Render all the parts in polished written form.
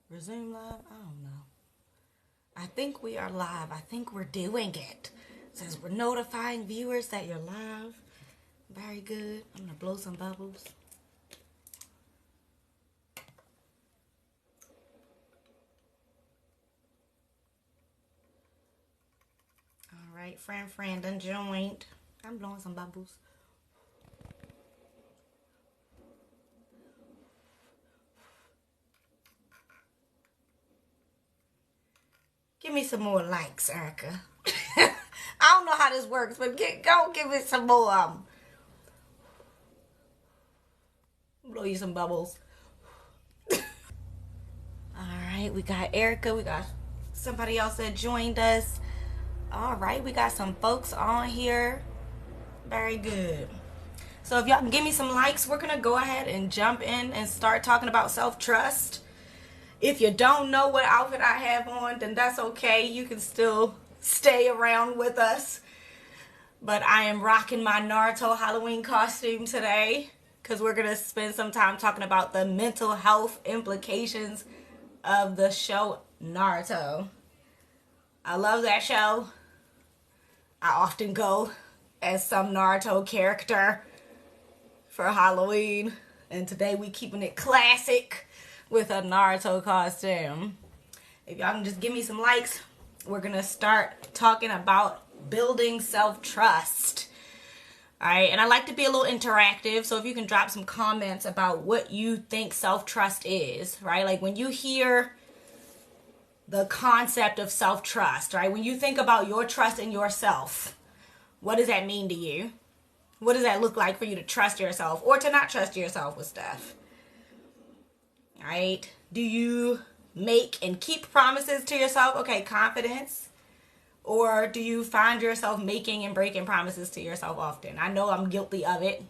Resume live? I don't know. I think we are live. I think we're doing it. It says we're notifying viewers that you're live. Very good. I'm going to blow some bubbles. All right, friend done joined. I'm blowing some bubbles. Give me some more likes, Erica. I don't know how this works, but go give it some more. Blow you some bubbles. All right, we got Erica. We got somebody else that joined us. All right, we got some folks on here. Very good. So if y'all can give me some likes, we're going to go ahead and jump in and start talking about self-trust. If you don't know what outfit I have on, then that's okay. You can still stay around with us. But I am rocking my Naruto Halloween costume today because we're going to spend some time talking about the mental health implications of the show Naruto. I love that show. I often go as some Naruto character for Halloween. And today we keeping it classic with a Naruto costume. If y'all can just give me some likes, we're gonna start talking about building self-trust. Alright, and I like to be a little interactive, so if you can drop some comments about what you think self-trust is, right? Like when you hear the concept of self-trust, right? When you think about your trust in yourself, what does that mean to you? What does that look like for you to trust yourself or to not trust yourself with stuff? Right? Do you make and keep promises to yourself? Okay, confidence. Or do you find yourself making and breaking promises to yourself often? I know I'm guilty of it.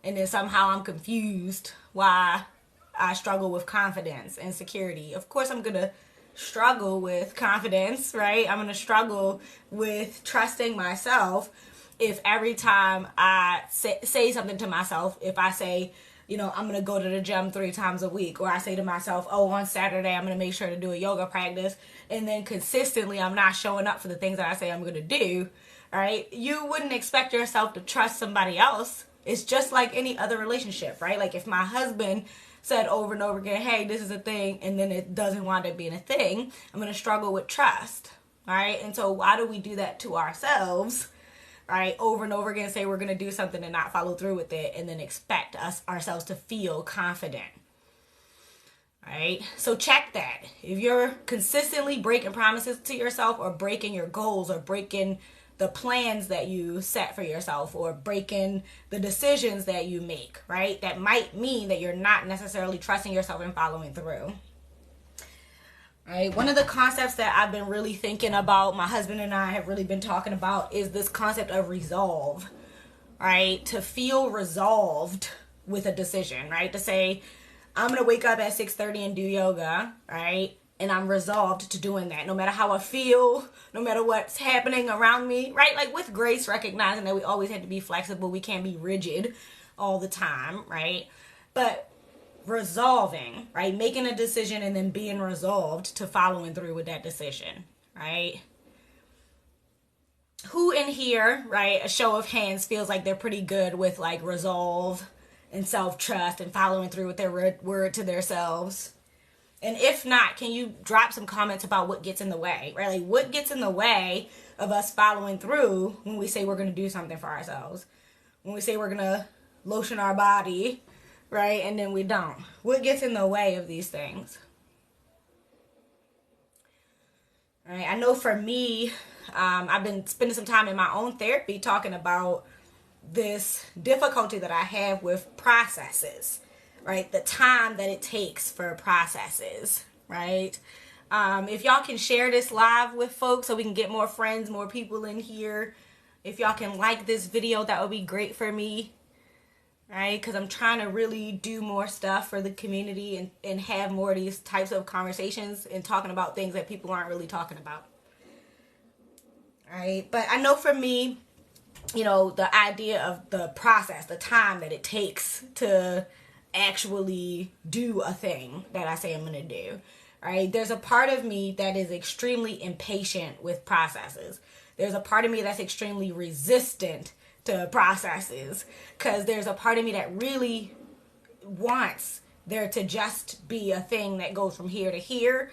And then somehow I'm confused why I struggle with confidence and security. Of course, I'm going to struggle with confidence, right? I'm going to struggle with trusting myself if every time I say something to myself, if I say, you know, I'm going to go to the gym 3 times a week, or I say to myself, oh, on Saturday, I'm going to make sure to do a yoga practice, and then consistently I'm not showing up for the things that I say I'm going to do, right? You wouldn't expect yourself to trust somebody else. It's just like any other relationship, right? Like if my husband said over and over again, hey, this is a thing, and then it doesn't wind up being a thing, I'm going to struggle with trust, right? And so why do we do that to ourselves? Right, over and over again, say we're going to do something and not follow through with it, and then expect ourselves to feel confident. Right, so check that. If you're consistently breaking promises to yourself, or breaking your goals, or breaking the plans that you set for yourself, or breaking the decisions that you make, right, that might mean that you're not necessarily trusting yourself and following through. Right. One of the concepts that I've been really thinking about, my husband and I have really been talking about, is this concept of resolve. Right. To feel resolved with a decision. Right. To say, I'm going to wake up at 6:30 and do yoga. Right. And I'm resolved to doing that. No matter how I feel, no matter what's happening around me. Right. Like with grace, recognizing that we always have to be flexible. We can't be rigid all the time. Right. But resolving, right? Making a decision and then being resolved to following through with that decision, right? Who in here, right, a show of hands, feels like they're pretty good with like resolve and self-trust and following through with their word to themselves? And if not, can you drop some comments about what gets in the way, right? Like what gets in the way of us following through when we say we're going to do something for ourselves? When we say we're going to lotion our body, right, and then we don't. What gets in the way of these things? Right, I know for me, I've been spending some time in my own therapy talking about this difficulty that I have with processes, right? The time that it takes for processes, right? If y'all can share this live with folks so we can get more friends, more people in here. If y'all can like this video, that would be great for me. right? Because I'm trying to really do more stuff for the community and have more of these types of conversations and talking about things that people aren't really talking about, right? But I know for me, you know, the idea of the process, the time that it takes to actually do a thing that I say I'm going to do, right? There's a part of me that is extremely impatient with processes. There's a part of me that's extremely resistant to processes, because there's a part of me that really wants there to just be a thing that goes from here to here,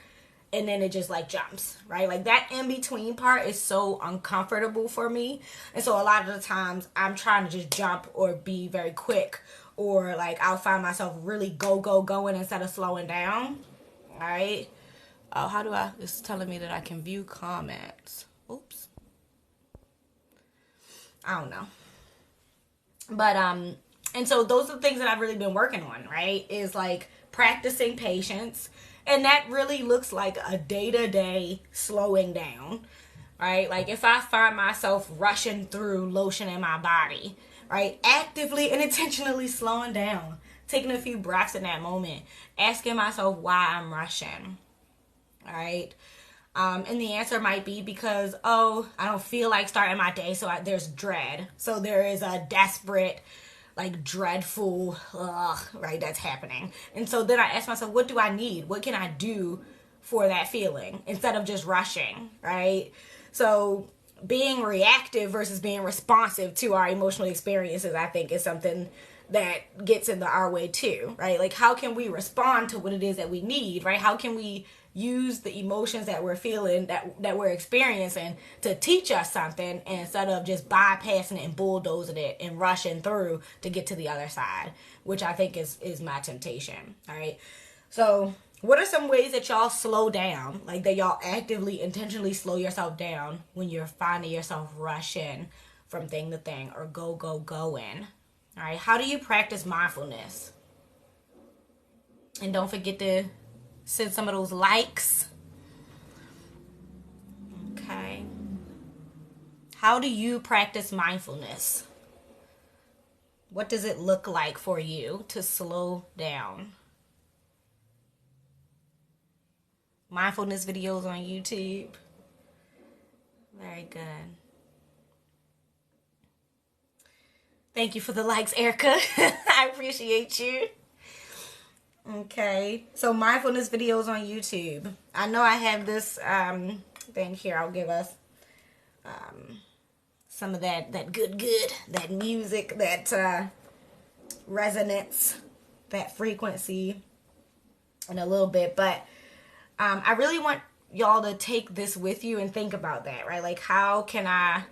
and then it just like jumps, right? Like that in between part is so uncomfortable for me. And so a lot of the times I'm trying to just jump or be very quick, or like I'll find myself really going instead of slowing down, right? Oh, how do I, it's telling me that I can view comments. Oops. I don't know. But and so those are the things that I've really been working on, right? Is like practicing patience. And that really looks like a day-to-day slowing down, right? Like if I find myself rushing through lotion in my body, right? Actively and intentionally slowing down, taking a few breaths in that moment, asking myself why I'm rushing, right? And the answer might be because, oh, I don't feel like starting my day, so there's dread. So there is a desperate, like dreadful, right, that's happening. And so then I ask myself, what do I need? What can I do for that feeling instead of just rushing, right? So being reactive versus being responsive to our emotional experiences, I think, is something that gets into our way too, right? Like how can we respond to what it is that we need, right? How can we use the emotions that we're feeling, that we're experiencing, to teach us something, instead of just bypassing it and bulldozing it and rushing through to get to the other side, which I think is my temptation. All right. So what are some ways that y'all slow down, like that y'all actively, intentionally slow yourself down when you're finding yourself rushing from thing to thing or going? All right. How do you practice mindfulness? And don't forget to send some of those likes. Okay. How do you practice mindfulness? What does it look like for you to slow down? Mindfulness videos on YouTube. Very good. Thank you for the likes, Erica. I appreciate you. Okay, so mindfulness videos on YouTube. I know I have this thing here. I'll give us some of that good, that music, that resonance, that frequency in a little bit. But I really want y'all to take this with you and think about that, right? Like, how can I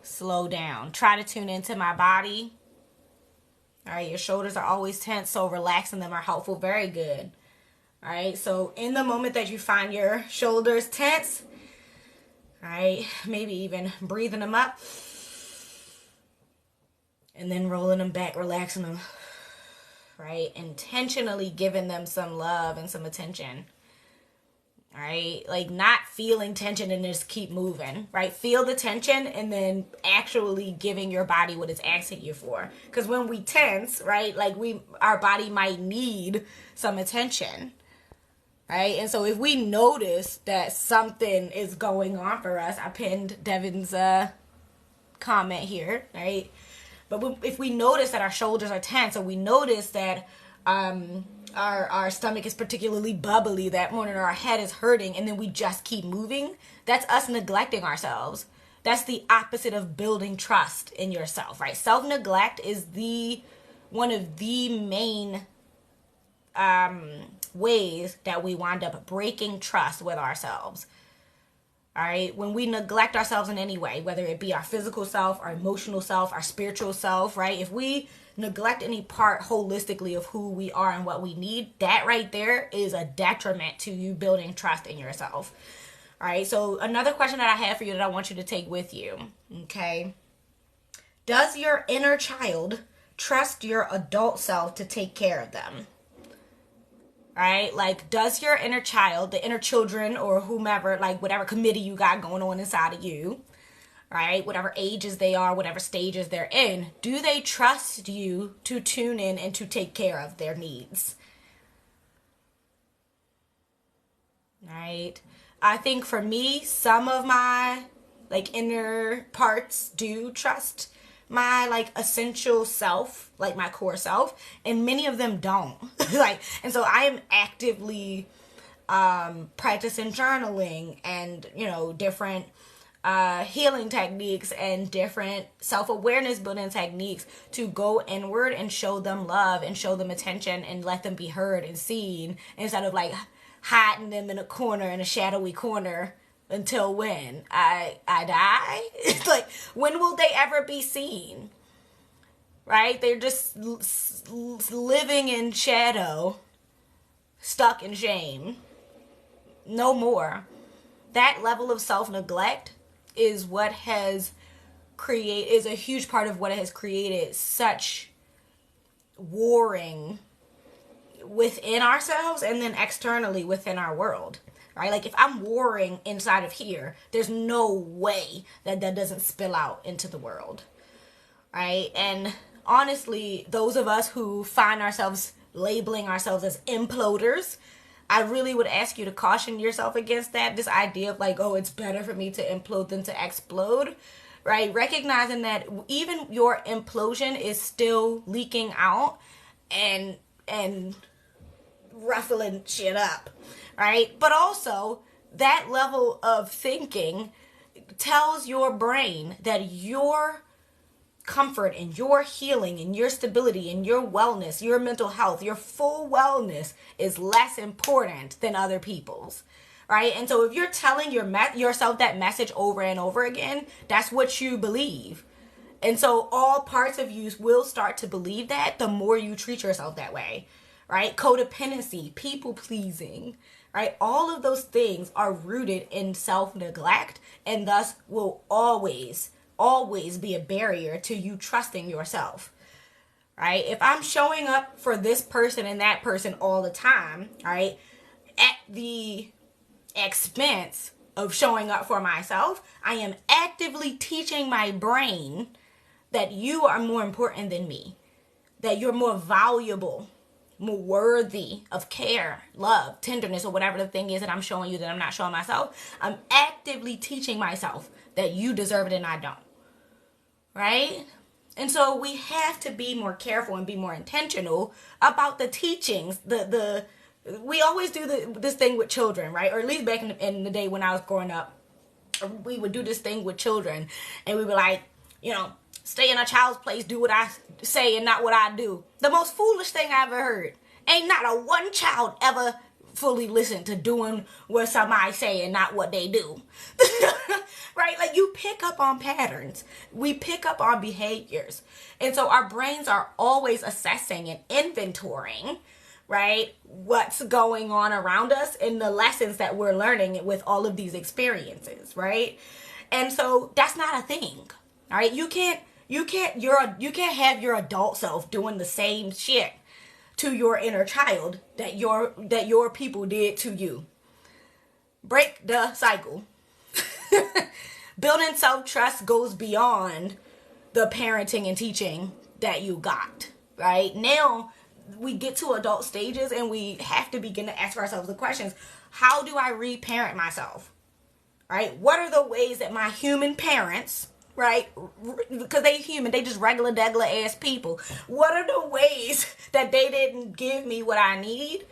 slow down? Try to tune into my body. All right, your shoulders are always tense, so relaxing them are helpful. Very good. All right, so in the moment that you find your shoulders tense, all right, maybe even breathing them up and then rolling them back, relaxing them, right? Intentionally giving them some love and some attention. All right, like not feeling tension and just keep moving, right? Feel the tension and then actually giving your body what it's asking you for. Because when we tense, right, like our body might need some attention, right? And so if we notice that something is going on for us, I pinned Devin's comment here, right? But if we notice that our shoulders are tense, or we notice that our stomach is particularly bubbly that morning, or our head is hurting, and then we just keep moving, that's us neglecting ourselves. That's the opposite of building trust in yourself, right? Self-neglect is one of the main ways that we wind up breaking trust with ourselves. All right, when we neglect ourselves in any way, whether it be our physical self, our emotional self, our spiritual self, right? If we neglect any part holistically of who we are and what we need, that right there is a detriment to you building trust in yourself. All right, so another question that I have for you that I want you to take with you, okay? Does your inner child trust your adult self to take care of them? Right? Like, does your inner child, the inner children or whomever, like whatever committee you got going on inside of you, right? Whatever ages they are, whatever stages they're in, do they trust you to tune in and to take care of their needs? Right? I think for me, some of my like inner parts do trust my like essential self, like my core self, and many of them don't. Like, and so I am actively practicing journaling and, you know, different healing techniques and different self-awareness building techniques to go inward and show them love and show them attention and let them be heard and seen, instead of like hiding them in a corner, in a shadowy corner, until when I die. It's like, when will they ever be seen? Right? They're just living in shadow, stuck in shame. No more. That level of self-neglect is what has is a huge part of what has created such warring within ourselves and then externally within our world, right? Like, if I'm warring inside of here, there's no way that that doesn't spill out into the world, right? And honestly, those of us who find ourselves labeling ourselves as imploders, I really would ask you to caution yourself against that. This idea of like, oh, it's better for me to implode than to explode, right? Recognizing that even your implosion is still leaking out and ruffling shit up, right? But also, that level of thinking tells your brain that your comfort and your healing and your stability and your wellness, your mental health, your full wellness is less important than other people's, right? And so if you're telling yourself that message over and over again, that's what you believe. And so all parts of you will start to believe that the more you treat yourself that way, right? Codependency, people pleasing, right? All of those things are rooted in self-neglect, and thus will always be a barrier to you trusting yourself, right? If I'm showing up for this person and that person all the time, right, at the expense of showing up for myself, I am actively teaching my brain that you are more important than me, that you're more valuable, more worthy of care, love, tenderness, or whatever the thing is that I'm showing you that I'm not showing myself. I'm actively teaching myself that you deserve it and I don't, right? And so we have to be more careful and be more intentional about the teachings. We always do this thing with children, right? Or at least back in the day when I was growing up, we would do this thing with children, and we were like, you know, stay in a child's place, do what I say and not what I do. The most foolish thing I ever heard. Ain't not a one child ever fully listened to doing what somebody say and not what they do. Right? Like, you pick up on patterns. We pick up on behaviors. And so our brains are always assessing and inventorying, right, what's going on around us and the lessons that we're learning with all of these experiences, right? And so that's not a thing. All right? You can't have your adult self doing the same shit to your inner child that your people did to you. Break the cycle. Building self-trust goes beyond the parenting and teaching that you got, right? Now we get to adult stages and we have to begin to ask ourselves the questions: how do I reparent myself? Right? What are the ways that my human parents, right, because they human, they just regular ass people, what are the ways that they didn't give me what I need,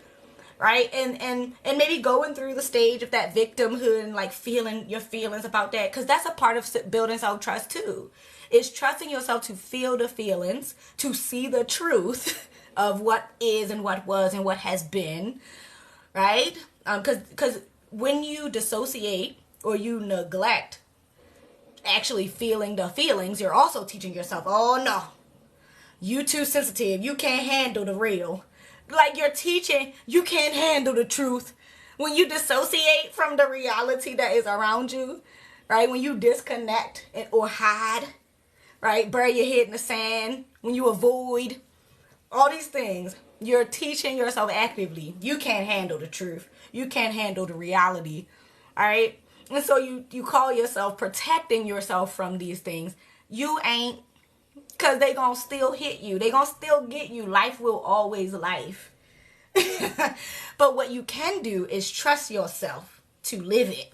right? And maybe going through the stage of that victimhood and like feeling your feelings about that, because that's a part of building self-trust too. It's trusting yourself to feel the feelings, to see the truth of what is and what was and what has been, right? Because when you dissociate or you neglect actually feeling the feelings, you're also teaching yourself, oh no, you too sensitive, you can't handle the real. Like, you're teaching you can't handle the truth. When you dissociate from the reality that is around you, right? When you disconnect or hide, right? Bury your head in the sand, when you avoid all these things, you're teaching yourself actively you can't handle the truth. You can't handle the reality, all right? And so you call yourself protecting yourself from these things. You ain't, because they gonna still hit you. They gonna still get you. Life will always life. But what you can do is trust yourself to live it.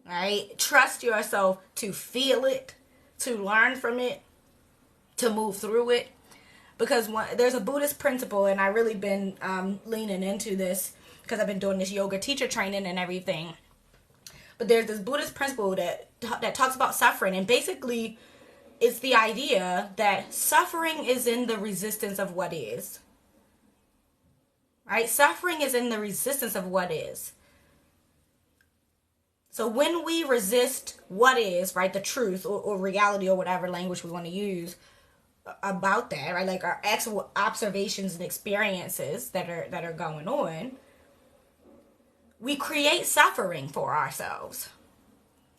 Right? Trust yourself to feel it, to learn from it, to move through it. Because there's a Buddhist principle, and I've really been leaning into this because I've been doing this yoga teacher training and everything. But there's this Buddhist principle that talks about suffering, and basically it's the idea that suffering is in the resistance of what is. Right? Suffering is in the resistance of what is. So when we resist what is, right, the truth or reality or whatever language we want to use about that, right, like our actual observations and experiences that are going on, we create suffering for ourselves.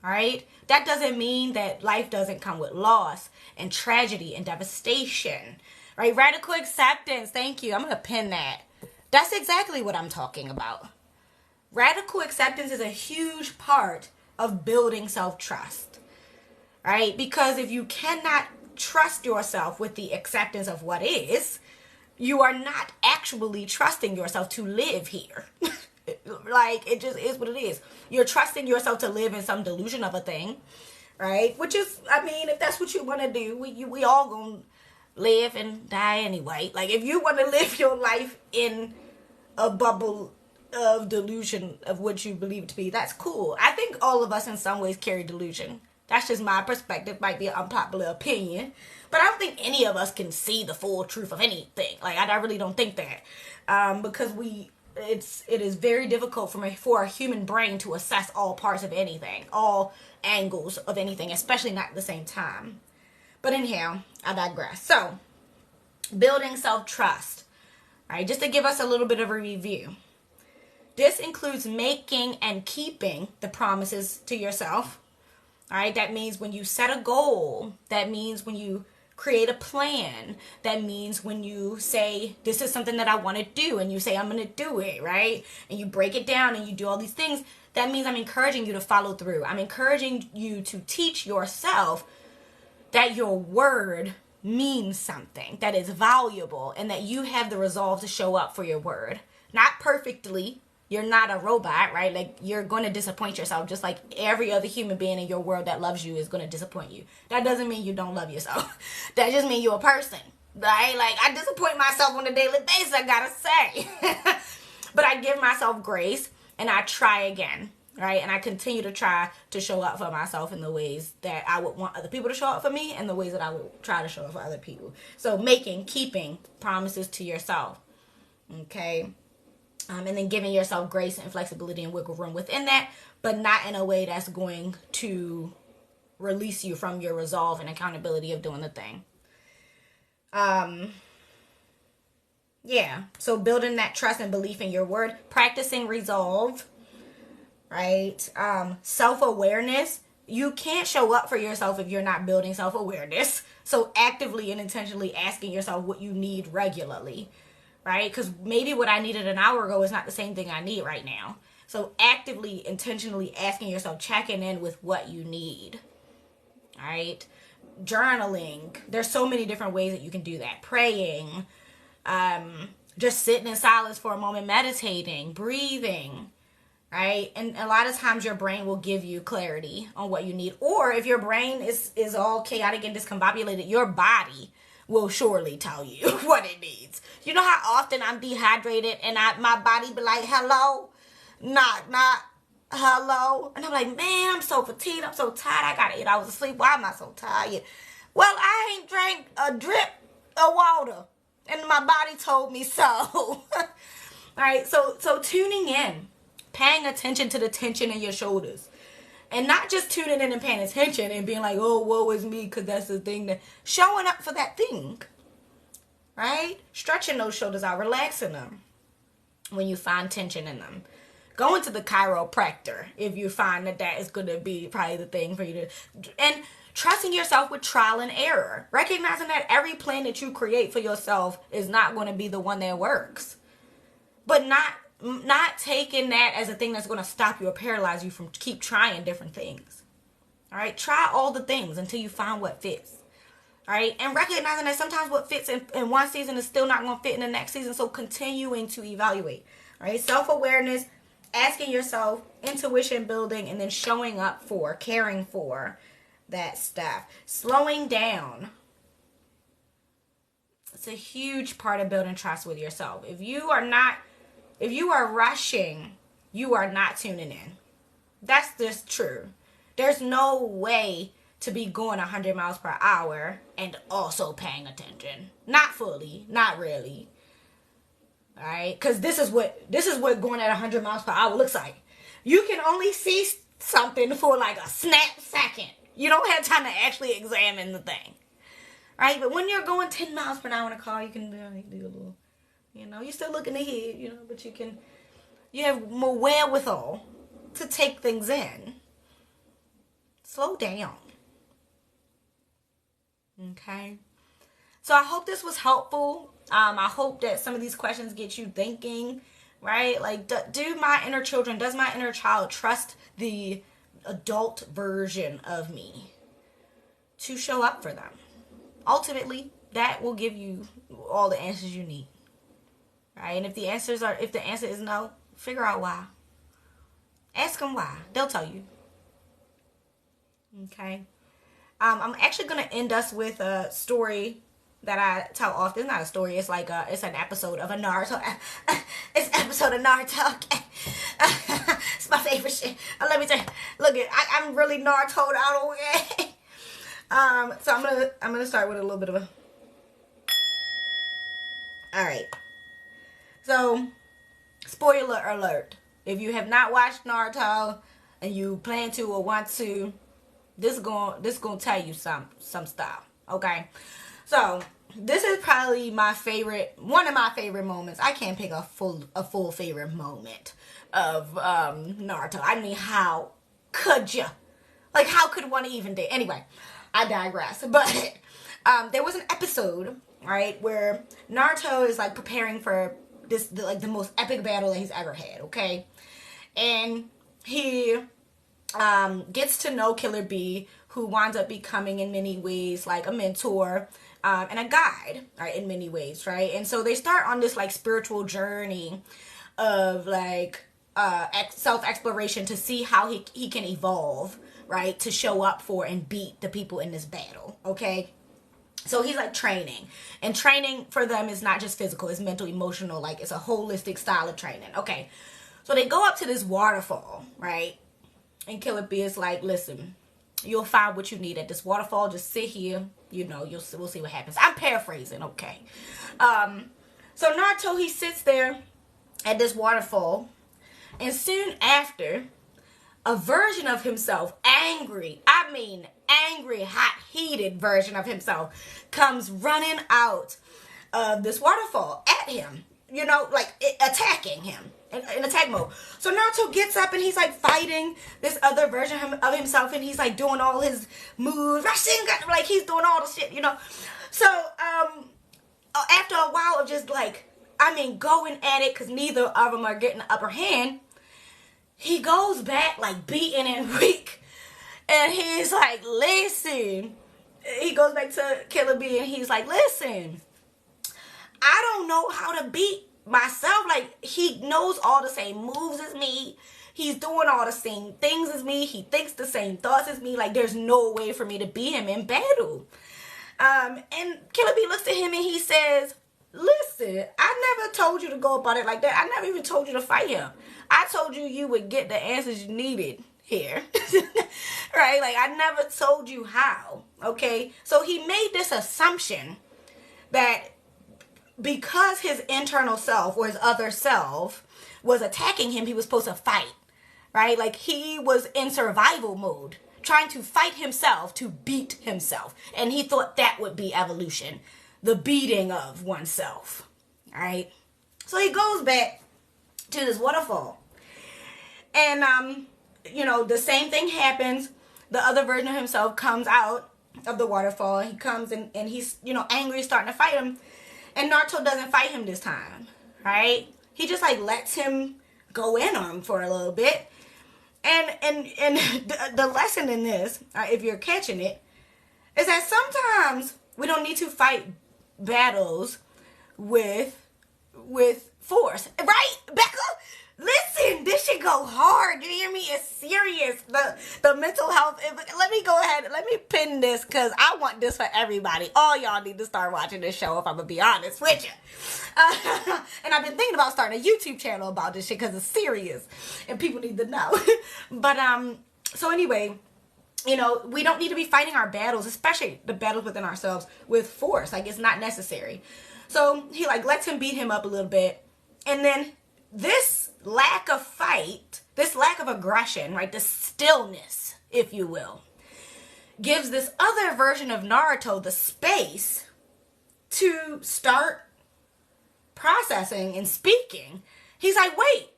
Right? That doesn't mean that life doesn't come with loss and tragedy and devastation. Right? Radical acceptance. Thank you. I'm going to pin that. That's exactly what I'm talking about. Radical acceptance is a huge part of building self-trust. Right? Because if you cannot trust yourself with the acceptance of what is, you are not actually trusting yourself to live here. Like, it just is what it is. You're trusting yourself to live in some delusion of a thing, right? Which is, I mean, if that's what you want to do, we all gonna live and die anyway. Like, if you want to live your life in a bubble of delusion of what you believe to be, that's cool. I think all of us in some ways carry delusion. That's just my perspective. Might be an unpopular opinion, but I don't think any of us can see the full truth of anything. Like, I really don't think that, because it is very difficult for a human brain to assess all parts of anything, all angles of anything, especially not at the same time. But anyhow, I digress. So, building self-trust. All right, just to give us a little bit of a review. This includes making and keeping the promises to yourself. All right, that means when you set a goal, that means when you create a plan, that means when you say, this is something that I want to do, and you say, I'm going to do it, right? And you break it down and you do all these things. That means I'm encouraging you to follow through. I'm encouraging you to teach yourself that your word means something, that is valuable, and that you have the resolve to show up for your word. Not perfectly. You're not a robot, right? Like, you're going to disappoint yourself just like every other human being in your world that loves you is going to disappoint you. That doesn't mean you don't love yourself. That just means you're a person, right? Like, I disappoint myself on a daily basis, I gotta say. But I give myself grace and I try again, right? And I continue to try to show up for myself in the ways that I would want other people to show up for me and the ways that I would try to show up for other people. So keeping promises to yourself, okay? And then giving yourself grace and flexibility and wiggle room within that, but not in a way that's going to release you from your resolve and accountability of doing the thing. Yeah. So building that trust and belief in your word, practicing resolve, right? Self-awareness. You can't show up for yourself if you're not building self-awareness. So actively and intentionally asking yourself what you need regularly. Right? Because maybe what I needed an hour ago is not the same thing I need right now. So actively, intentionally asking yourself, checking in with what you need. All right? Journaling. There's so many different ways that you can do that. Praying. Just sitting in silence for a moment, meditating, breathing. Right? And a lot of times your brain will give you clarity on what you need. Or if your brain is all chaotic and discombobulated, your body will surely tell you what it needs. You know how often I'm dehydrated and my body be like, hello? Not hello? And I'm like, man, I'm so fatigued. I'm so tired. I got 8 hours of sleep. Why am I so tired? Well, I ain't drank a drip of water. And my body told me so. All right, so tuning in. Paying attention to the tension in your shoulders. And not just tuning in and paying attention and being like, oh, woe is me, because that's the thing. That showing up for that thing. Right? Stretching those shoulders out, relaxing them when you find tension in them. Going to the chiropractor if you find that is going to be probably the thing for you to. And trusting yourself with trial and error. Recognizing that every plan that you create for yourself is not going to be the one that works. But not not taking that as a thing that's going to stop you or paralyze you from keep trying different things. All right, try all the things until you find what fits. All right, and recognizing that sometimes what fits in one season is still not going to fit in the next season. So continuing to evaluate. All right, self-awareness, asking yourself, intuition building, and then showing up for, caring for that stuff. Slowing down. It's a huge part of building trust with yourself. If you are rushing, you are not tuning in. That's just true. There's no way to be going 100 miles per hour and also paying attention. Not fully, not really. All right, because this is what going at 100 miles per hour looks like. You can only see something for like a snap second. You don't have time to actually examine the thing. Right? But when you're going 10 miles per hour in a car, you can do a little, you're still looking ahead, but you have more wherewithal to take things in. Slow down. Okay? So I hope this was helpful. I hope that some of these questions get you thinking, right? Like, do my inner children, does my inner child trust the adult version of me to show up for them? Ultimately, that will give you all the answers you need, right? And if the answer is no, figure out why. Ask them why. They'll tell you. Okay. I'm actually going to end us with a story that I tell often. It's not a story. It's like it's an episode of a Naruto. It's an episode of Naruto. Okay. It's my favorite shit. Let me tell you. Look, I'm really Naruto'd out. Okay. So I'm gonna start with a little bit of a. All right. So, spoiler alert: if you have not watched Naruto and you plan to or want to, this gonna tell you some stuff. Okay. So this is probably one of my favorite moments. I can't pick a full favorite moment of Naruto. I mean, how could you? Like, how could one even do? Anyway, I digress. But there was an episode, right, where Naruto is like preparing for the most epic battle that he's ever had. Okay, and he gets to know Killer Bee, who winds up becoming in many ways like a mentor and a guide, right, in many ways, right? And so they start on this like spiritual journey of like self-exploration to see how he can evolve, right, to show up for and beat the people in this battle. Okay, so he's like training, and training for them is not just physical, it's mental, emotional, like it's a holistic style of training. Okay, so they go up to this waterfall, right? And Killer Bee is like, listen, you'll find what you need at this waterfall. Just sit here. We'll see what happens. I'm paraphrasing, okay? So Naruto, he sits there at this waterfall. And soon after, a version of himself, angry, hot, heated version of himself, comes running out of this waterfall at him. Attacking him. In attack mode. So Naruto gets up and he's like fighting this other version of himself, and he's like doing all his moves, like he's doing all the shit, So after a while of just like, going at it, because neither of them are getting the upper hand, he goes back like beaten and weak, and he's like, listen. He goes back to Killer Bee and he's like, listen, I don't know how to beat myself. Like, he knows all the same moves as me. He's doing all the same things as me. He thinks the same thoughts as me. Like, there's no way for me to beat him in battle. And Killer Bee looks at him and he says, listen, I never told you to go about it like that. I never even told you to fight him. I told you would get the answers you needed here. Right? Like, I never told you how. Okay? So he made this assumption that because his internal self or his other self was attacking him, he was supposed to fight, right? Like, he was in survival mode, trying to fight himself to beat himself. And he thought that would be evolution, the beating of oneself, right? So he goes back to this waterfall. And, the same thing happens. The other version of himself comes out of the waterfall. He comes and he's, angry, starting to fight him. And Naruto doesn't fight him this time, right? he just like lets him go in on him for a little bit. And the lesson in this, if you're catching it, is that sometimes we don't need to fight battles with force, right, Becca? Listen, this should go hard. You hear me? It's serious. The mental health. Let me go ahead. Let me pin this because I want this for everybody. All y'all need to start watching this show if I'm going to be honest with you. And I've been thinking about starting a YouTube channel about this shit because it's serious and people need to know. But, so anyway, you know, we don't need to be fighting our battles, especially the battles within ourselves, with force. Like, it's not necessary. So he like lets him beat him up a little bit. And then this lack of fight, this lack of aggression, right, the stillness, if you will, gives this other version of Naruto the space to start processing and speaking. He's like, wait,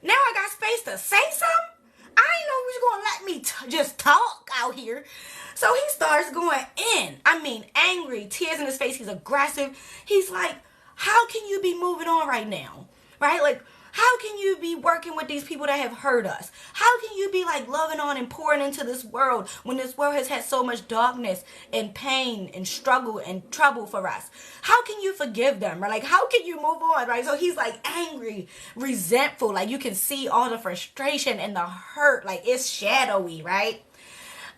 now I got space to say something? I ain't know he was going to let me just talk out here. So he starts going in. I mean, angry, tears in his face. He's aggressive. He's like, how can you be moving on right now? Right? Like, how can you be working with these people that have hurt us? How can you be like loving on and pouring into this world when this world has had so much darkness and pain and struggle and trouble for us? How can you forgive them? Right? Like, how can you move on? Right? So he's like angry, resentful. Like, you can see all the frustration and the hurt. Like, it's shadowy, right?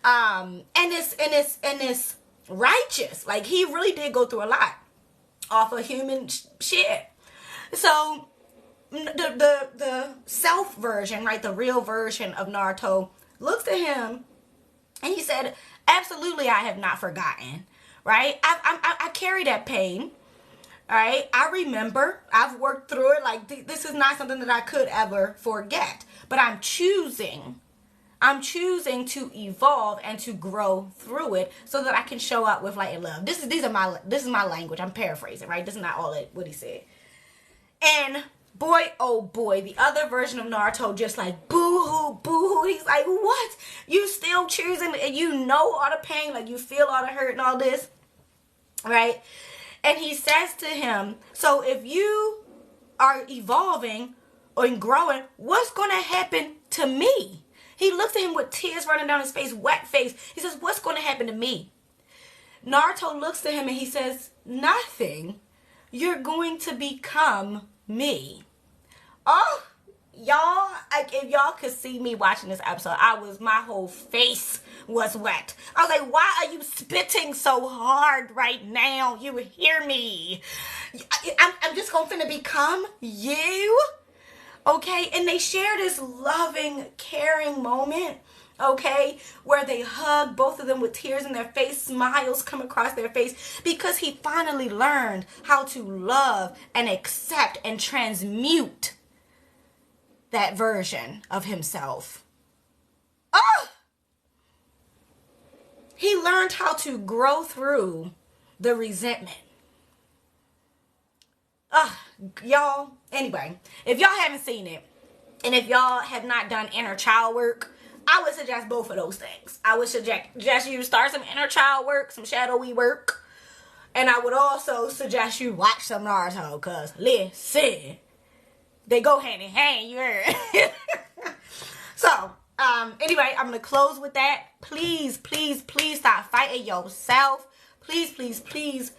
And it's righteous. Like, he really did go through a lot off of human shit. So the self version, right, the real version of Naruto looks at him and he said, absolutely, I have not forgotten, right? I carry that pain, right? I remember, I've worked through it. Like, this is not something that I could ever forget, but I'm choosing to evolve and to grow through it so that I can show up with light and love. This is my language. I'm paraphrasing, right? This is not all what he said. And boy, oh boy, the other version of Naruto just like, boo-hoo, boo-hoo. He's like, what? You still choosing, and you know all the pain, like you feel all the hurt and all this, right? And he says to him, so if you are evolving and growing, what's going to happen to me? He looks at him with tears running down his face, wet face. He says, what's going to happen to me? Naruto looks at him and he says, nothing. You're going to become me. Oh, y'all, like, if y'all could see me watching this episode, my whole face was wet. I was like, why are you spitting so hard right now? You hear me? I'm just going to become you. Okay, and they share this loving, caring moment, okay, where they hug, both of them with tears in their face, smiles come across their face, because he finally learned how to love and accept and transmute that version of himself. Oh! He learned how to grow through the resentment. Y'all, anyway, if y'all haven't seen it, and if y'all have not done inner child work, I would suggest both of those things. I would suggest you start some inner child work, some shadowy work, and I would also suggest you watch some Naruto, because, listen, they go hand in hand, you heard? So, anyway, I'm going to close with that. Please, please, please stop fighting yourself. Please, please, please.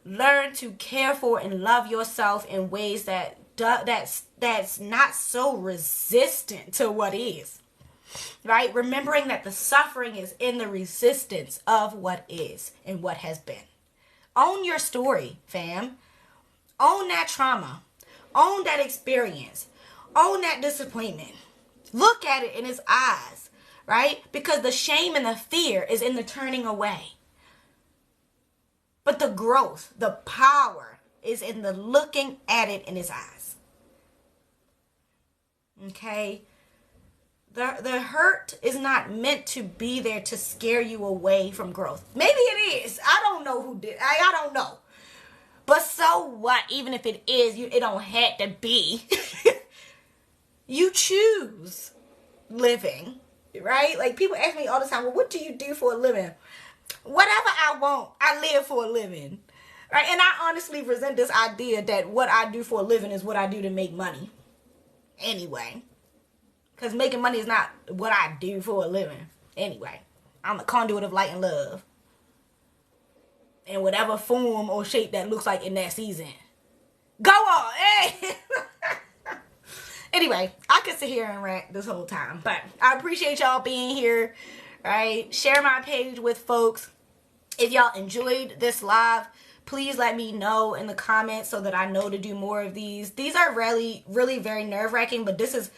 Learn to care for and love yourself in ways that's not so resistant to what is. Right? Remembering that the suffering is in the resistance of what is and what has been. Own your story, fam. Own that trauma. Own that experience. Own that disappointment. Look at it in his eyes, right? Because the shame and the fear is in the turning away. But the growth, the power is in the looking at it in his eyes. Okay? The hurt is not meant to be there to scare you away from growth. Maybe it is. I don't know who did. I don't know. But so what? Even if it is, it don't have to be. You choose living, right? Like, people ask me all the time, well, what do you do for a living? Whatever I want, I live for a living, Right? And I honestly resent this idea that what I do for a living is what I do to make money. Anyway. Because making money is not what I do for a living. Anyway. I'm a conduit of light and love. In whatever form or shape that looks like in that season. Go on! Hey! Anyway, I could sit here and rant this whole time. But I appreciate y'all being here. Right? Share my page with folks. If y'all enjoyed this live, please let me know in the comments so that I know to do more of these. These are really, really very nerve-wracking, but this is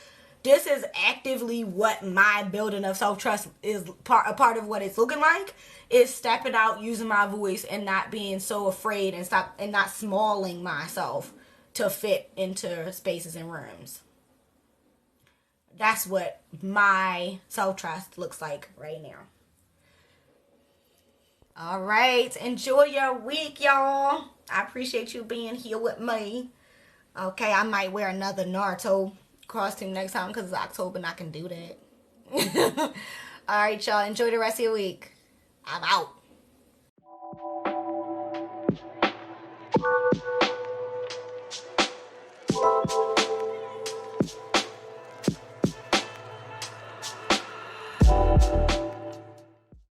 actively what my building of self-trust is. A part of what it's looking like is stepping out, using my voice, and not being so afraid and not smalling myself to fit into spaces and rooms. That's what my self-trust looks like right now. All right. Enjoy your week, y'all. I appreciate you being here with me. Okay, I might wear another Naruto costume next time because it's October and I can do that. All right, y'all. Enjoy the rest of your week. I'm out.